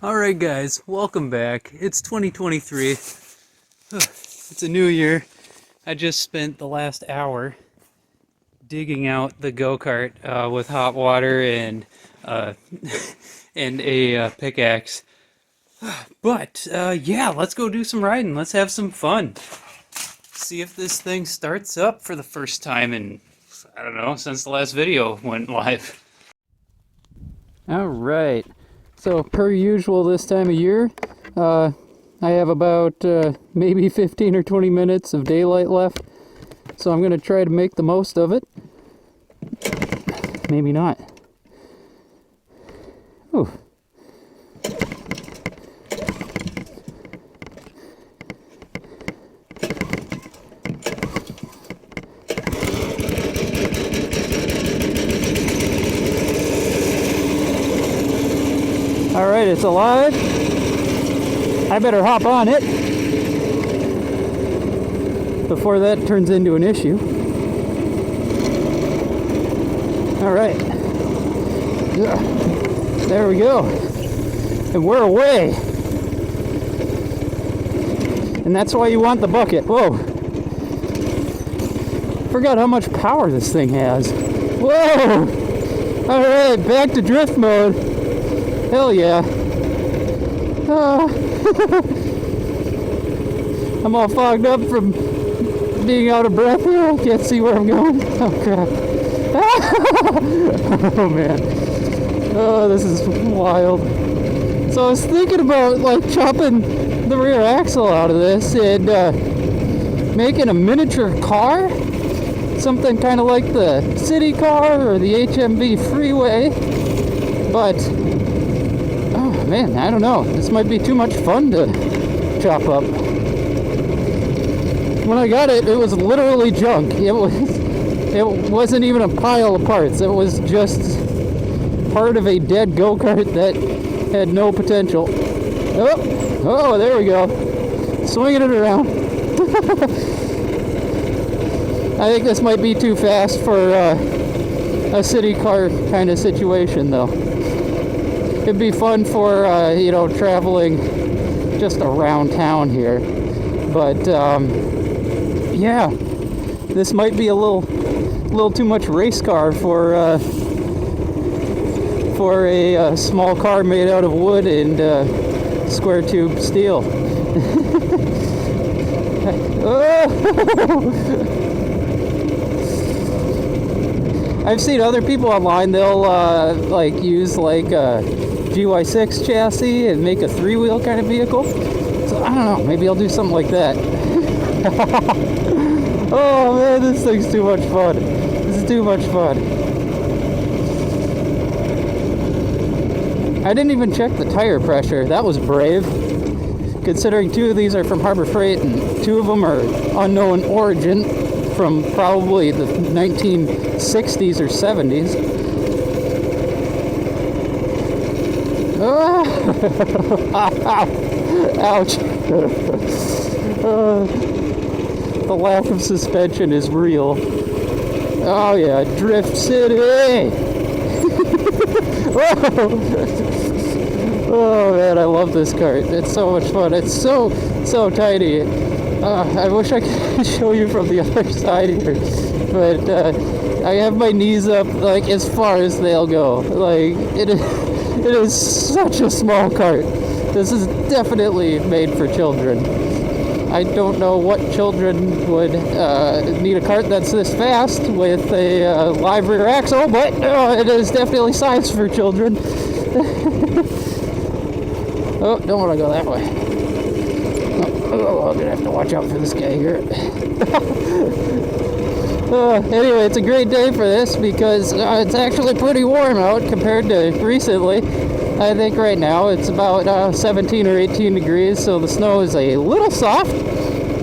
Alright guys, welcome back. It's 2023. It's a new year. I just spent the last hour digging out the go-kart with hot water and uh, and a pickaxe. But yeah, let's go do some riding. Let's have some fun. See if this thing starts up for the first time in, I don't know, since the last video went live. Alright. So, per usual this time of year, I have about maybe 15 or 20 minutes of daylight left. So I'm going to try to make the most of it. Maybe not. Ooh. Alright, it's alive. I better hop on it before that turns into an issue. Alright. There we go. And we're away. And that's why you want the bucket. Whoa. Forgot how much power this thing has. Whoa! Alright, back to drift mode. Hell yeah. I'm all fogged up from being out of breath here. I can't see where I'm going. Oh crap. Oh man. Oh, this is wild. So I was thinking about like chopping the rear axle out of this and making a miniature car. Something kind of like the city car or the HMV freeway. But man, I don't know. This might be too much fun to chop up. When I got it, it was literally junk. It wasn't even a pile of parts. It was just part of a dead go-kart that had no potential. Oh, there we go. Swinging it around. I think this might be too fast for a city car kind of situation, though. It'd be fun for, traveling just around town here. But, yeah, this might be a little too much race car for a small car made out of wood and square tube steel. I've seen other people online, they'll use GY6 chassis and make a three-wheel kind of vehicle. So I don't know, maybe I'll do something like that. Oh man, this thing's too much fun. This is too much fun. I didn't even check the tire pressure. That was brave. Considering two of these are from Harbor Freight and two of them are unknown origin from probably the 1960s or 70s. Ouch. The lack of suspension is real. Oh yeah, Drift City! Oh man, I love this kart. It's so much fun. It's so tiny. I wish I could show you from the other side here, but I have my knees up like as far as they'll go. Like it is such a small kart. This is definitely made for children. I don't know what children would need a kart that's this fast with a live rear axle, but it is definitely sized for children. Oh, don't want to go that way. Oh, I'm gonna have to watch out for this guy here. Anyway, it's a great day for this because it's actually pretty warm out compared to recently. I think right now it's about 17 or 18 degrees, so the snow is a little soft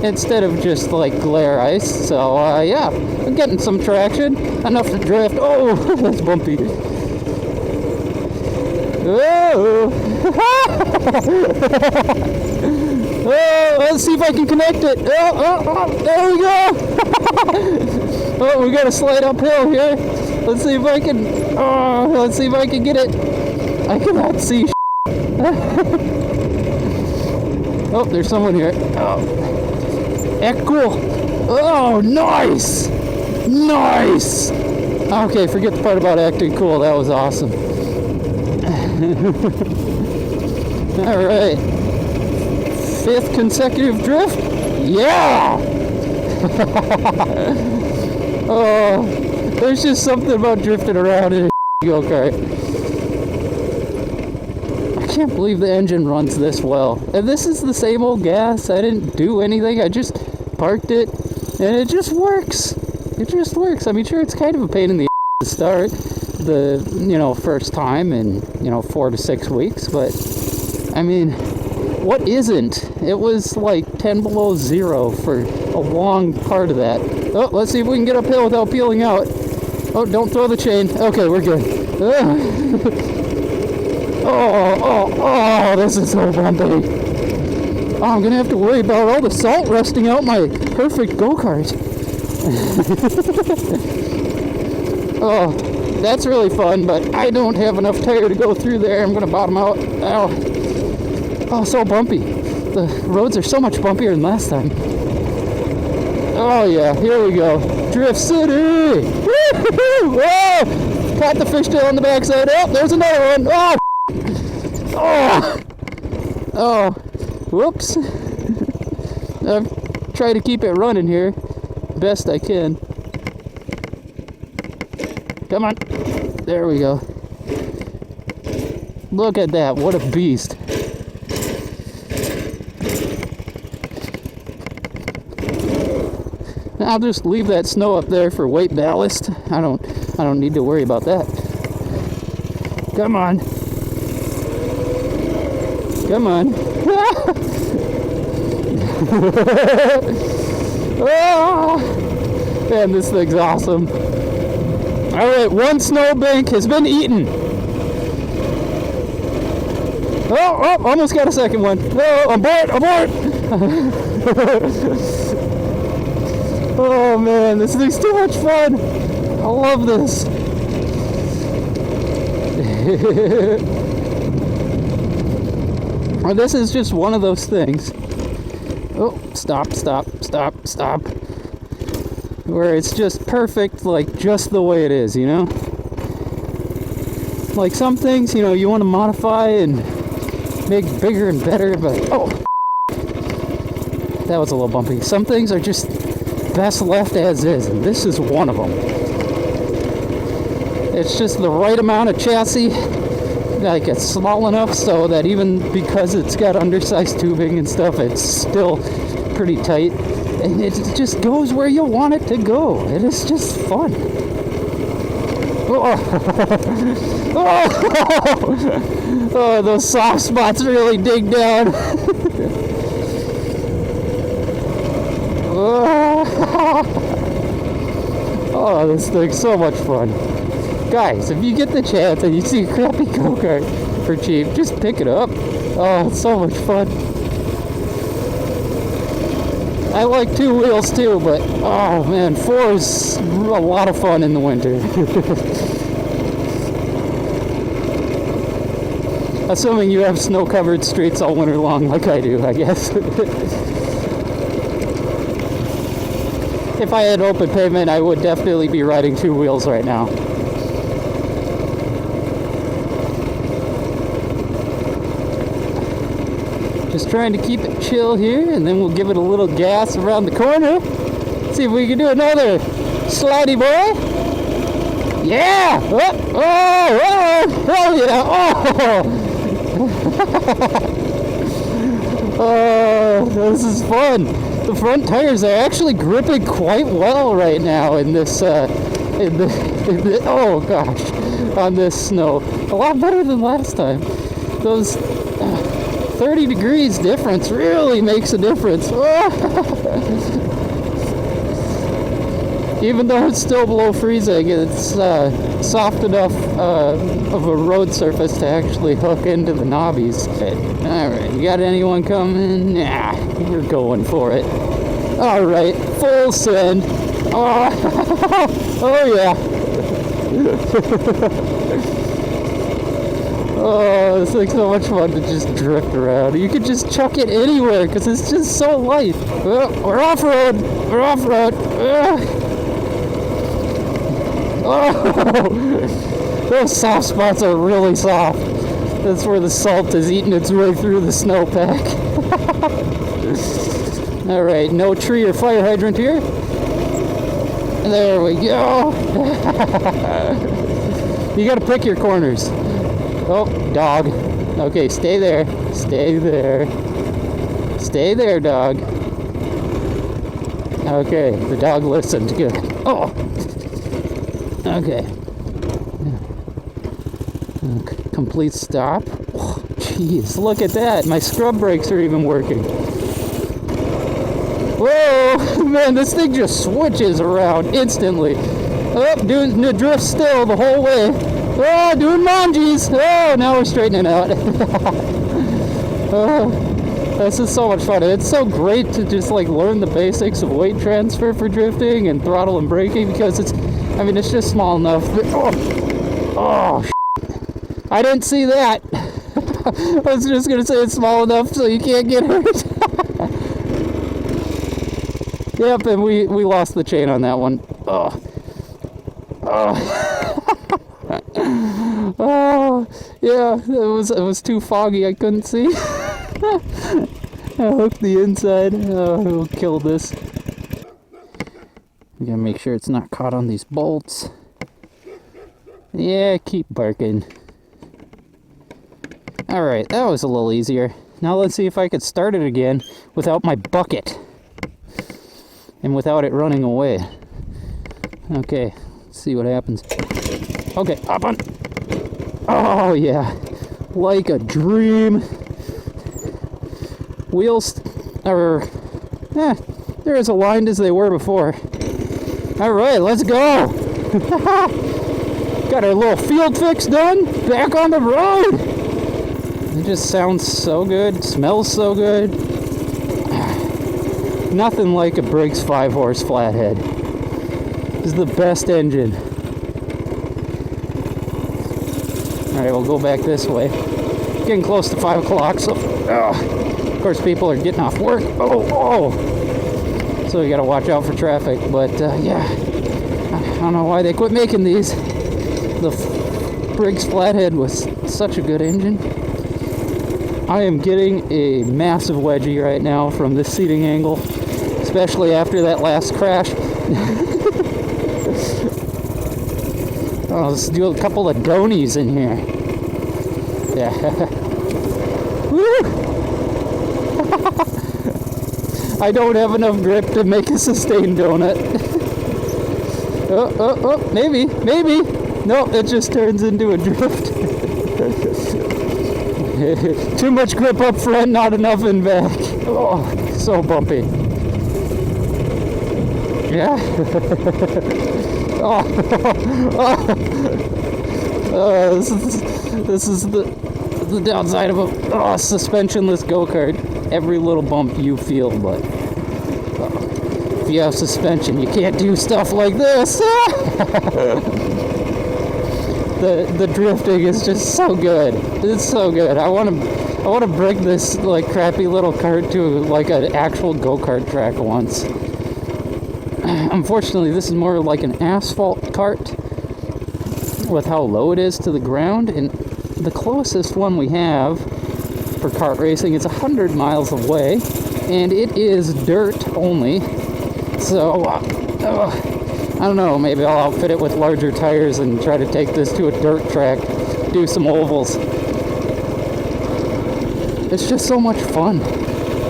instead of just like glare ice. So yeah, I'm getting some traction, enough to drift. Oh, that's bumpy. Oh. Oh, let's see if I can connect it. Oh, there we go. Oh, we got a slight uphill here. Let's see if I can get it. I cannot see. Oh, there's someone here. Oh. Act cool. Oh, nice! Nice! Okay, forget the part about acting cool. That was awesome. Alright. 5th consecutive drift? Yeah! Oh, there's just something about drifting around in a go-kart. I can't believe the engine runs this well. And this is the same old gas. I didn't do anything. I just parked it, and it just works. It just works. I mean, sure, it's kind of a pain in the to start the, first time in, 4 to 6 weeks, but, I mean, what isn't? It was like 10 below zero for a long part of that. Oh, let's see if we can get uphill without peeling out. Oh, don't throw the chain. Okay, we're good. Oh, this is so bumpy. Oh, I'm gonna have to worry about all the salt rusting out my perfect go-kart. Oh, that's really fun, but I don't have enough tire to go through there. I'm gonna bottom out. Ow. Oh, so bumpy. The roads are so much bumpier than last time. Oh yeah, here we go. Drift City! Whoa! Caught the fishtail on the backside. Oh, there's another one. Oh! Oh! Oh! Whoops! I've tried to keep it running here best I can. Come on. There we go. Look at that. What a beast. I'll just leave that snow up there for weight ballast. I don't need to worry about that. Come on. Come on. Oh, man, this thing's awesome. Alright, one snowbank has been eaten. Oh, almost got a second one. Oh, abort! Oh man, this thing's too much fun. I love this. Well, this is just one of those things. Oh, stop. Where it's just perfect, like just the way it is, Like some things, you want to modify and make bigger and better, but oh, that was a little bumpy. Some things are just best left as is, and this is one of them. It's just the right amount of chassis, like it's small enough so that even because it's got undersized tubing and stuff, it's still pretty tight, and it just goes where you want it to go. It is just fun. Oh, those soft spots really dig down. Oh, this thing's so much fun. Guys, if you get the chance and you see a crappy go-kart for cheap, just pick it up. Oh, it's so much fun. I like 2 wheels too, but oh man, 4 is a lot of fun in the winter. Assuming you have snow-covered streets all winter long like I do, I guess. If I had open pavement, I would definitely be riding 2 wheels right now. Just trying to keep it chill here, and then we'll give it a little gas around the corner. See if we can do another slidey boy. Yeah! Oh, hell yeah! Oh, this is fun. The front tires are actually gripping quite well right now in this, oh gosh, on this snow. A lot better than last time. Those 30 degrees difference really makes a difference. Even though it's still below freezing, it's soft enough of a road surface to actually hook into the knobbies. Alright, you got anyone coming? Nah, we're going for it. Alright, full send. Oh, oh yeah. Oh, this thing's so much fun to just drift around. You could just chuck it anywhere because it's just so light. Oh, we're off-road. We're off-road. Oh, those soft spots are really soft. That's where the salt is eating its way through the snowpack. All right, no tree or fire hydrant here. There we go. You gotta pick your corners. Oh, dog. Okay, stay there. Stay there. Stay there, dog. Okay, the dog listened. Good. Oh! Okay. Complete stop. Oh, jeez, look at that. My scrub brakes are even working. Whoa! Man, this thing just switches around instantly. Oh, doing the drift still the whole way. Oh, doing manjis. Oh, now we're straightening out. Oh, this is so much fun. It's so great to just like learn the basics of weight transfer for drifting and throttle and braking because it's just small enough. Oh, I didn't see that. I was just gonna say it's small enough so you can't get hurt. Yep, and we lost the chain on that one. Oh. Oh, yeah, it was too foggy, I couldn't see. I hooked the inside. Oh, it'll kill this. We gotta make sure it's not caught on these bolts. Yeah, keep barking. Alright, that was a little easier. Now let's see if I could start it again without my bucket. And without it running away. Okay, let's see what happens. Okay, up on. Oh yeah, like a dream. Wheels are, they're as aligned as they were before. All right, let's go. Got our little field fix done. Back on the road. It just sounds so good. Smells so good. Nothing like a Briggs 5-horse flathead. This is the best engine. Alright, we'll go back this way. Getting close to 5 o'clock, so... of course, people are getting off work. Oh! So you gotta watch out for traffic, but yeah. I don't know why they quit making these. The Briggs Flathead was such a good engine. I am getting a massive wedgie right now from this seating angle, especially after that last crash. Oh, let's do a couple of donies in here. Yeah. Woo! I don't have enough grip to make a sustained donut. Oh, maybe. Nope, it just turns into a drift. Too much grip up front, not enough in back. Oh, so bumpy. Yeah. This is the downside of a suspensionless go-kart. Every little bump you feel, but if you have suspension, you can't do stuff like this. The drifting is just so good. It's so good. I want to bring this like crappy little kart to like an actual go-kart track once. Unfortunately, this is more like an asphalt kart with how low it is to the ground, and the closest one we have for kart racing is 100 miles away, and it is dirt only. So I don't know, maybe I'll outfit it with larger tires and try to take this to a dirt track, do some ovals. It's just so much fun.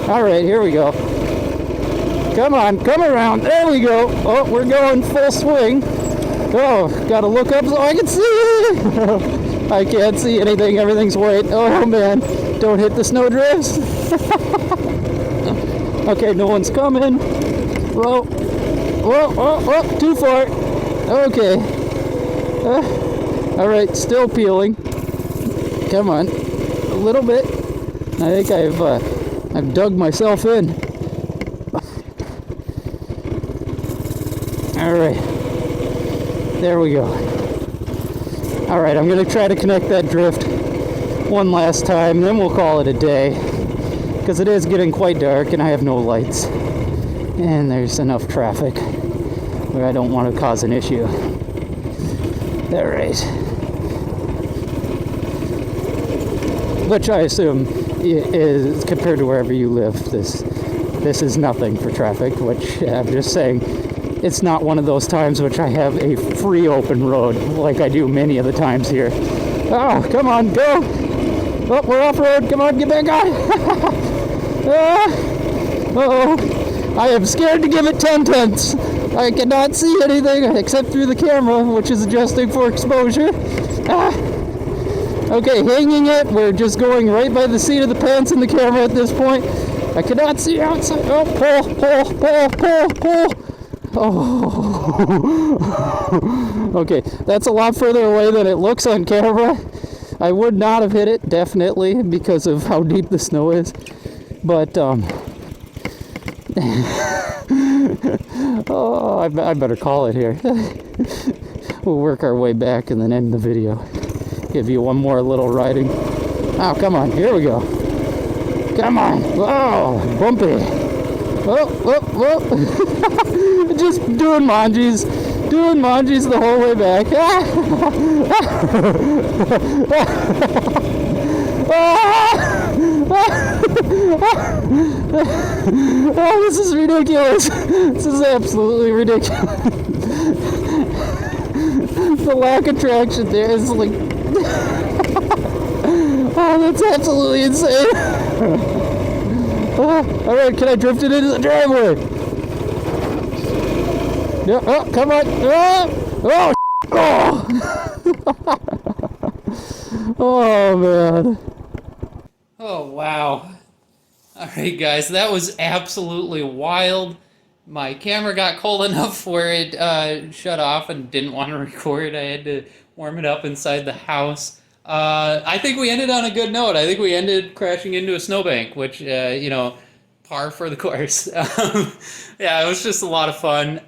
Alright, here we go. Come on, come around. There we go. Oh, we're going full swing. Oh, gotta look up so I can see. I can't see anything. Everything's white. Oh, man. Don't hit the snow drifts. Okay, no one's coming. Whoa. Whoa, too far. Okay. Alright, still peeling. Come on. A little bit. I think I've dug myself in. Alright. There we go. Alright, I'm going to try to connect that drift. one last time, then we'll call it a day. Because it is getting quite dark and I have no lights. And there's enough traffic where I don't want to cause an issue. Alright. Which I assume is, compared to wherever you live, this is nothing for traffic, which I'm just saying, it's not one of those times which I have a free open road like I do many of the times here. Oh, come on, go! Oh, we're off road, come on, get back on! Uh-oh, I am scared to give it 10 tenths. I cannot see anything except through the camera, which is adjusting for exposure. Ah. Okay, hanging it. We're just going right by the seat of the pants in the camera at this point. I cannot see outside. Oh, pull. Oh. Okay, that's a lot further away than it looks on camera. I would not have hit it, definitely, because of how deep the snow is. But, oh, I better call it here. We'll work our way back and then end the video. Give you one more little riding. Oh, come on. Here we go. Come on. Oh, bumpy. Whoa. Just doing manjis. Doing manjis the whole way back. Oh, this is ridiculous. This is absolutely ridiculous. The lack of traction there is like... Oh, that's absolutely insane. Alright, can I drift it into the driveway? Yeah, oh, come on. Oh, man. Oh, wow. Alright, guys, that was absolutely wild. My camera got cold enough where it shut off and didn't want to record. I had to warm it up inside the house. I think we ended on a good note. I think we ended crashing into a snowbank, which, you know, par for the course. Yeah, it was just a lot of fun.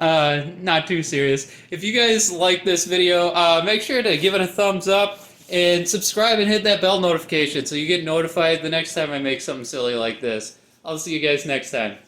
Not too serious. If you guys like this video, make sure to give it a thumbs up and subscribe and hit that bell notification so you get notified the next time I make something silly like this. I'll see you guys next time.